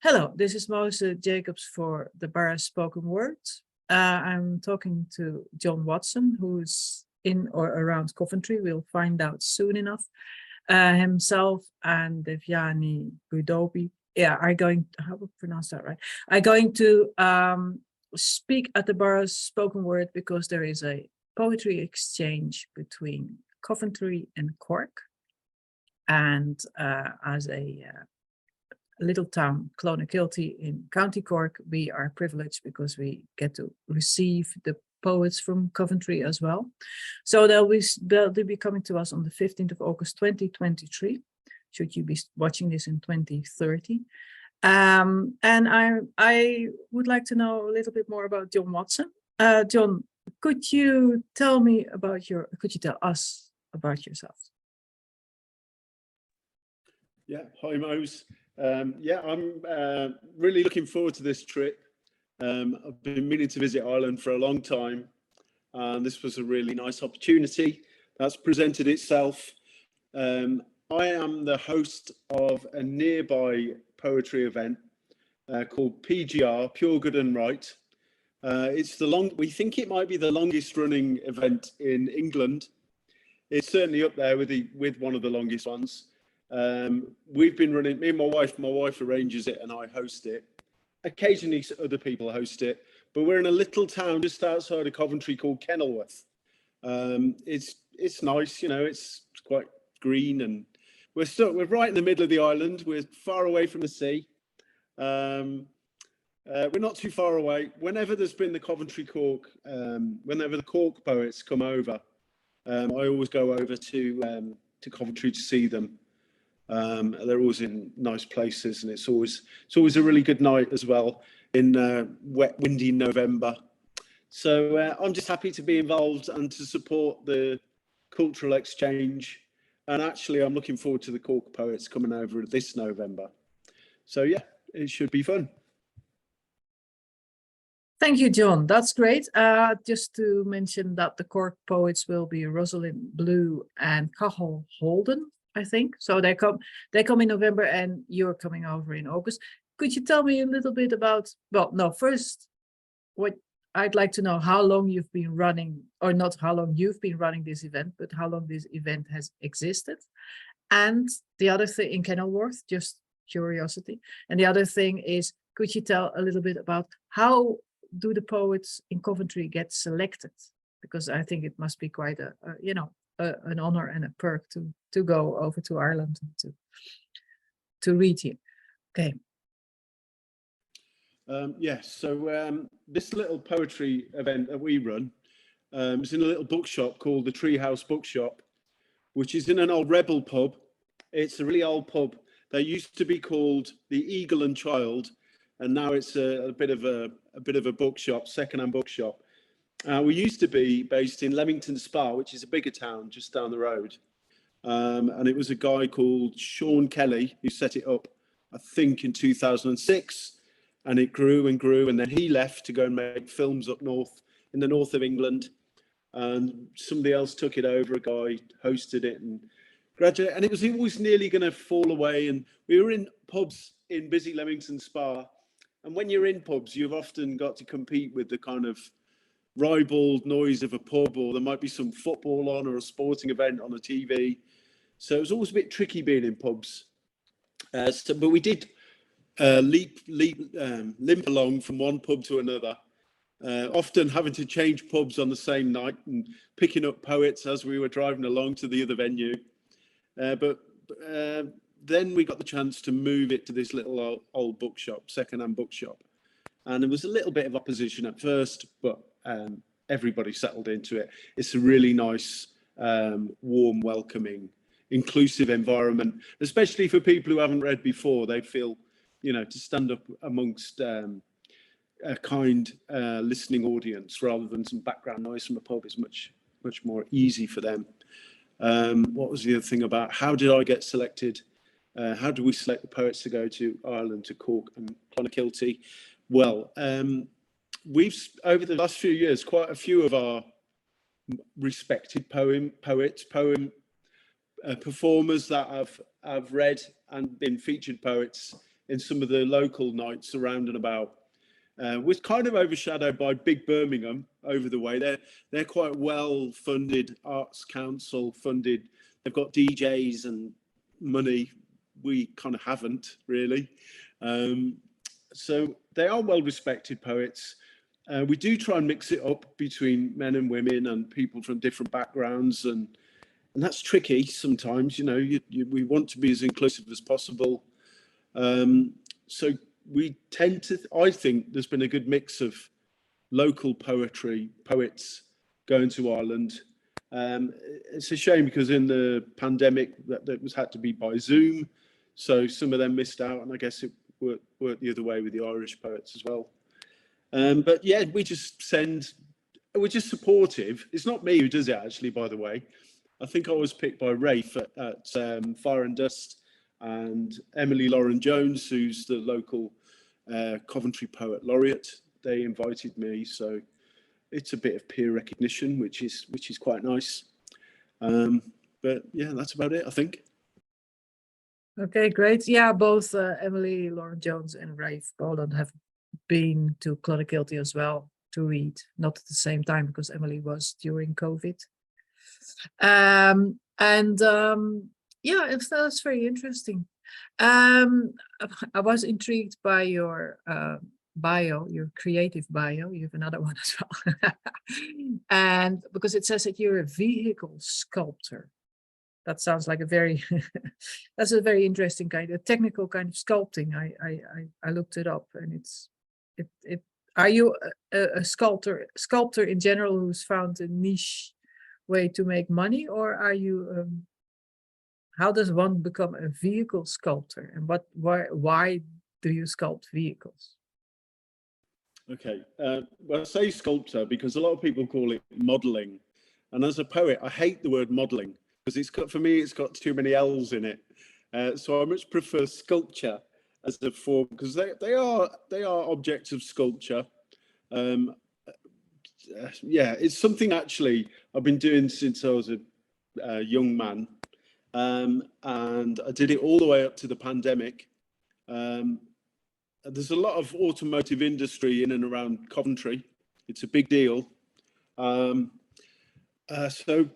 Hello, this is Mose Jacobs for DeBarra Spoken Words. I'm talking to John Watson, who's in or around Coventry. We'll find out soon enough. Himself and Devjani Bodepudi, are going, how would I pronounce that right? Are going to speak at DeBarra Spoken Word because there is a poetry exchange between Coventry and Cork. And as a little town, Clonakilty in County Cork, we are privileged because we get to receive the poets from Coventry as well. So they'll be coming to us on the 15th of August 2023, should you be watching this in 2030. And I would like to know a little bit more about John Watson. John, could you tell us about yourself? Yeah, hi Mose. I'm really looking forward to this trip. I've been meaning to visit Ireland for a long time, and this was a really nice opportunity that's presented itself. I am the host of a nearby poetry event called PGR, Pure Good and Right. We think it might be the longest running event in England. It's certainly up there with one of the longest ones. We've been running, me and my wife arranges it and I host it. Occasionally other people host it, but we're in a little town just outside of Coventry called Kenilworth. It's nice, you know, it's quite green, and we're right in the middle of the island. We're far away from the sea. We're not too far away. Whenever there's been the Coventry Cork, whenever the Cork poets come over, I always go over to Coventry to see them. They're always in nice places, and it's always a really good night as well in wet, windy November. So I'm just happy to be involved and to support the cultural exchange. And actually, I'm looking forward to the Cork poets coming over this November. So yeah, it should be fun. Thank you, John. That's great. Just to mention that the Cork poets will be Rosalin Blue and Cathal Holden, I think. So they come in November, and you're coming over in August. Could you tell me a little bit about, well, no, first, what I'd like to know, how long you've been running, or not how long you've been running this event, but how long this event has existed. And the other thing in Kenilworth, just curiosity. And the other thing is, could you tell a little bit about how do the poets in Coventry get selected? Because I think it must be quite an honor and a perk to go over to Ireland and to read here. Okay. Yes, so this little poetry event that we run is in a little bookshop called the Treehouse Bookshop, which is in an old rebel pub. It's a really old pub. They used to be called the Eagle and Child, and now it's a bit of a bookshop, second-hand bookshop. We used to be based in Leamington Spa, which is a bigger town just down the road. And it was a guy called Sean Kelly who set it up, I think, in 2006. And it grew and grew. And then he left to go and make films up north, in the north of England. And somebody else took it over, a guy hosted it and graduated. And it was always nearly going to fall away. And we were in pubs in busy Leamington Spa. And when you're in pubs, you've often got to compete with the kind of ribald noise of a pub, or there might be some football on or a sporting event on the TV. So it was always a bit tricky being in pubs. But we did limp along from one pub to another, often having to change pubs on the same night and picking up poets as we were driving along to the other venue. But then we got the chance to move it to this little old bookshop, second-hand bookshop. And there was a little bit of opposition at first, but everybody settled into it. It's a really nice, warm, welcoming, inclusive environment, especially for people who haven't read before. They feel, you know, to stand up amongst a kind listening audience rather than some background noise from a pub is much more easy for them. What was the other thing about how did I get selected? How do we select the poets to go to Ireland, to Cork and Clonakilty? Well, we've, over the last few years, quite a few of our respected poets, performers that have read and been featured poets in some of the local nights around and about. Was kind of overshadowed by Big Birmingham over the way. They're quite well funded, Arts Council funded. They've got DJs and money. We kind of haven't really. So they are well respected poets. We do try and mix it up between men and women and people from different backgrounds, and that's tricky sometimes. You know, we want to be as inclusive as possible. So we tend to, I think there's been a good mix of local poets going to Ireland. It's a shame because in the pandemic that was had to be by Zoom, so some of them missed out, and I guess it worked the other way with the Irish poets as well. But yeah, we're just supportive. It's not me who does it actually, by the way. I think I was picked by Rafe at Fire and Dust, and Emily Lauren Jones, who's the local Coventry Poet Laureate. They invited me, so it's a bit of peer recognition, which is quite nice. But yeah, that's about it, I think. Okay, great. Yeah, both Emily Lauren Jones and Rafe Holden have been to Clonakilty as well to read, not at the same time because Emily was during COVID. Yeah, that's very interesting. I was intrigued by your bio, your creative bio. You have another one as well. And because it says that you're a vehicle sculptor. That sounds like a very, that's a very interesting kind of technical kind of sculpting. I looked it up, and are you a sculptor in general who's found a niche way to make money, or are you, how does one become a vehicle sculptor, and why do you sculpt vehicles? Okay, well, I say sculptor because a lot of people call it modeling, and as a poet, I hate the word modeling because for me it's got too many L's in it. So I much prefer sculpture as a form because they are objects of sculpture. Yeah, it's something actually I've been doing since I was a young man, and I did it all the way up to the pandemic. There's a lot of automotive industry in and around Coventry. It's a big deal. So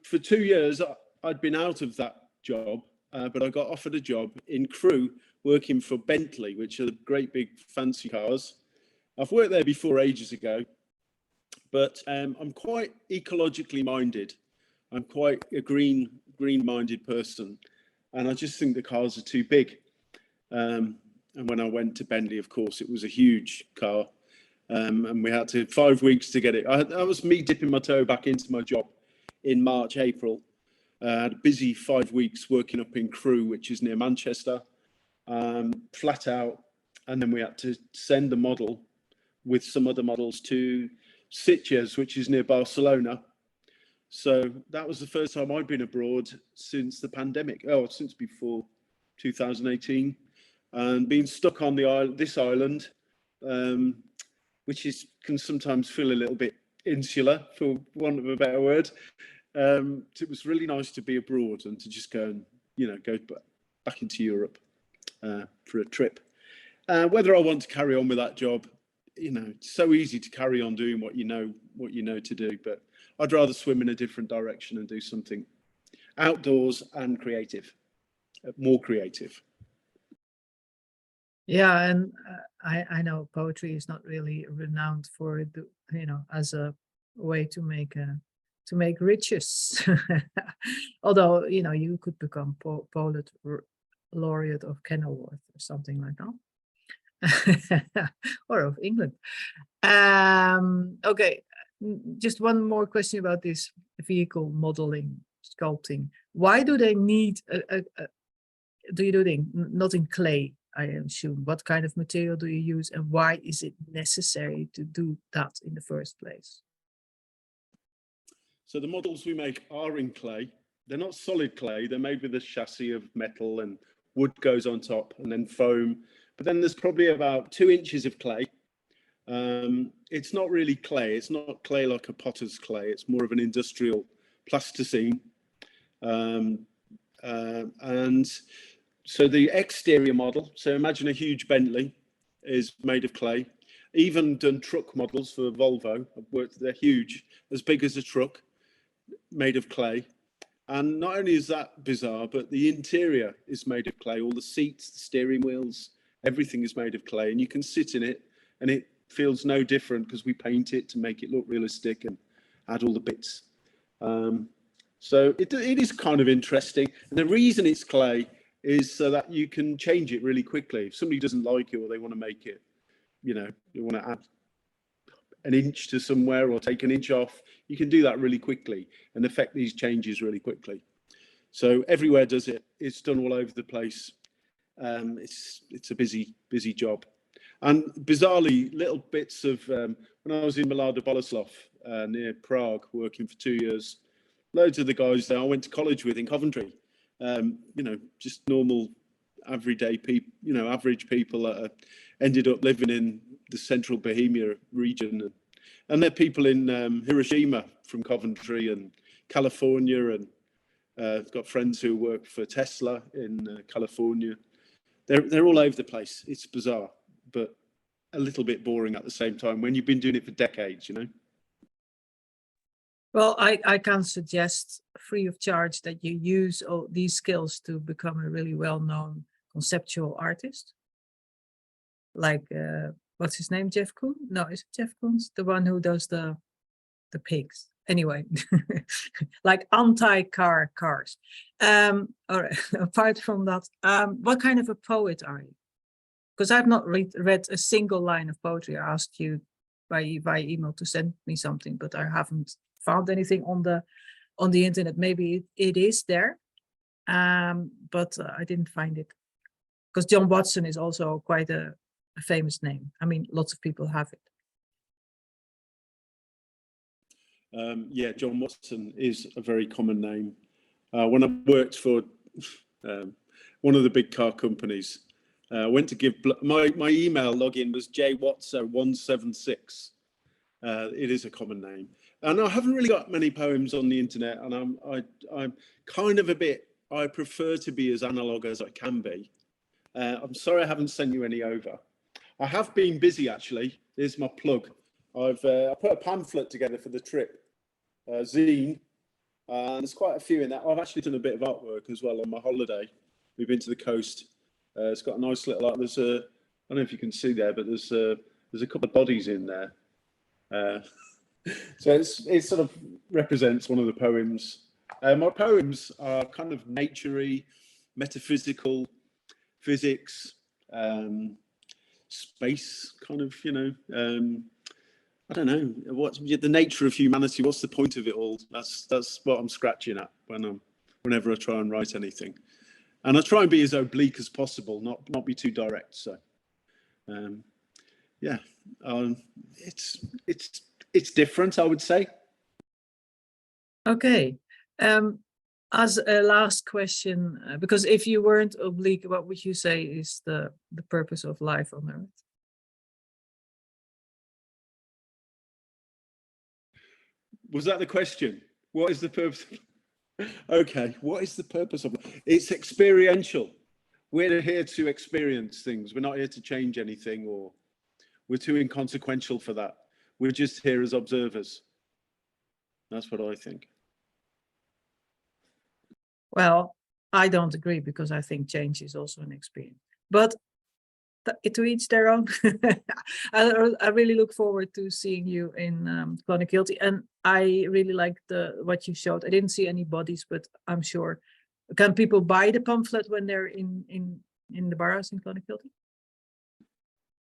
for 2 years, I'd been out of that job, but I got offered a job in Crewe working for Bentley, which are great big fancy cars. I've worked there before ages ago, but I'm quite ecologically minded. I'm quite a green-minded person, and I just think the cars are too big. And when I went to Bentley, of course, it was a huge car, and we had to 5 weeks to get it. That was me dipping my toe back into my job in March, April. I had a busy 5 weeks working up in Crewe, which is near Manchester, flat out, and then we had to send the model with some other models to Sitges, which is near Barcelona. So that was the first time I'd been abroad since the pandemic. Since before 2018, and being stuck on this island, which can sometimes feel a little bit insular, for want of a better word. It was really nice to be abroad and to just go and go back into Europe for a trip. Whether I want to carry on with that job, it's so easy to carry on doing what you know to do, but I'd rather swim in a different direction and do something outdoors and creative, more creative. Yeah, and I know poetry is not really renowned for as a way to make riches. Although you could become poet laureate of Kenilworth or something like that, or of England. Okay, just one more question about this vehicle modeling, sculpting. Why do they need do you do it not in clay? I assume. What kind of material do you use, and why is it necessary to do that in the first place? So the models we make are in clay. They're not solid clay. They're made with a chassis of metal, and wood goes on top, and then foam. But then there's probably about 2 inches of clay. It's not really clay. It's not clay like a potter's clay. It's more of an industrial plasticine. And So the exterior model, so imagine a huge Bentley is made of clay. Even done truck models for Volvo. I've worked, they're huge, as big as a truck, made of clay. And not only is that bizarre, but the interior is made of clay. All the seats, the steering wheels, everything is made of clay. And you can sit in it and it feels no different because we paint it to make it look realistic and add all the bits. So it is kind of interesting. And the reason it's clay is so that you can change it really quickly. If somebody doesn't like it or they want to make it, you know, you want to add an inch to somewhere or take an inch off, you can do that really quickly and affect these changes really quickly. So everywhere does it. It's done all over the place. It's a busy job. And bizarrely, little bits of, when I was in Mladá Boleslav near Prague, working for 2 years, loads of the guys there I went to college with in Coventry, you know, just normal, everyday people, you know, average people that ended up living in the central Bohemia region. And they're people in Hiroshima from Coventry and California, and I've got friends who work for Tesla in California. They're all over the place. It's bizarre, but a little bit boring at the same time when you've been doing it for decades, you know. Well, I can suggest free of charge that you use all these skills to become a really well-known conceptual artist. Like, what's his name? Jeff Koons? No, is it Jeff Koons? The one who does the pigs. Anyway, like anti-car cars. All right. Apart from that, what kind of a poet are you? Because I've not read a single line of poetry. I asked you by email to send me something, but I haven't found anything on the internet. Maybe it is there, but I didn't find it. Because John Watson is also quite a famous name. I mean, lots of people have it. Yeah, John Watson is a very common name. When I worked for one of the big car companies, I went to give my email login was jwatso176. It is a common name, and I haven't really got many poems on the internet. And I'm kind of a bit. I prefer to be as analog as I can be. I'm sorry I haven't sent you any over. I have been busy actually. Here's my plug. I put a pamphlet together for the trip, zine, and there's quite a few in that. I've actually done a bit of artwork as well on my holiday. We've been to the coast. It's got a nice little art. There's I don't know if you can see there, but there's a couple of bodies in there. So it sort of represents one of the poems. My poems are kind of naturey, metaphysical, physics, space, kind of, you know. I don't know what's the nature of humanity. What's the point of it all? That's what I'm scratching at whenever I try and write anything, and I try and be as oblique as possible, not be too direct. So, yeah, it's different, I would say. Okay. As a last question, because if you weren't oblique, what would you say is the purpose of life on Earth? Was that the question? What is the purpose? Okay, what is the purpose of it? It's experiential. We're here to experience things. We're not here to change anything, or we're too inconsequential for that. We're just here as observers. That's what I think. Well, I don't agree, because I think change is also an experience. But to each their own. I really look forward to seeing you in Clonakilty, and I really like what you showed. I didn't see any bodies, but I'm sure. Can people buy the pamphlet when they're in the bars in Clonakilty?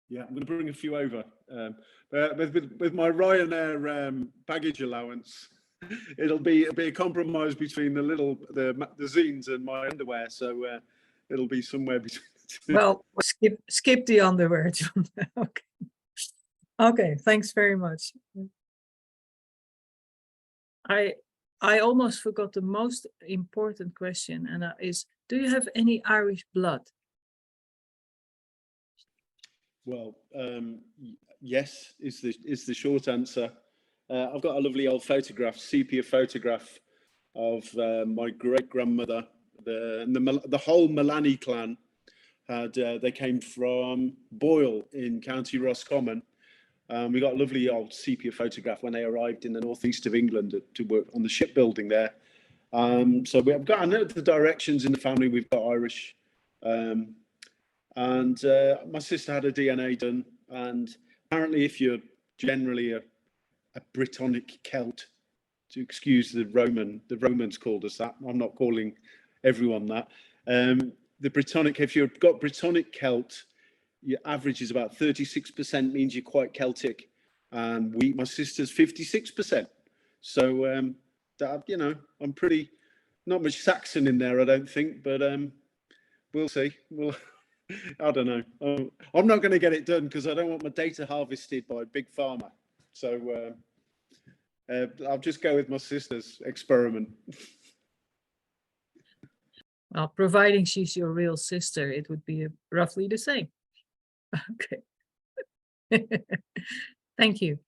Yeah, I'm going to bring a few over. With my Ryanair baggage allowance, it'll be a compromise between the zines and my underwear. So it'll be somewhere between. Well, skip the underwear, John. Okay, thanks very much. I almost forgot the most important question, and that is, do you have any Irish blood? Well, yes is the short answer. I've got a lovely old photograph, sepia photograph of my great grandmother The whole Mullaney clan had they came from Boyle in County Roscommon. We got a lovely old sepia photograph when they arrived in the northeast of England to work on the shipbuilding there. So we've got, I know the directions in the family, we've got Irish. And my sister had a DNA done. And apparently if you're generally a Brittonic Celt, to excuse the Romans called us that. I'm not calling everyone that. The Brittonic, if you've got Brittonic Celt, your average is about 36% means you're quite Celtic. And my sister's 56%. So, that, you know, I'm pretty, not much Saxon in there, I don't think, but we'll see. I don't know. I'm not going to get it done because I don't want my data harvested by a big pharma. So I'll just go with my sister's experiment. Well, providing she's your real sister, it would be roughly the same. Okay. Thank you.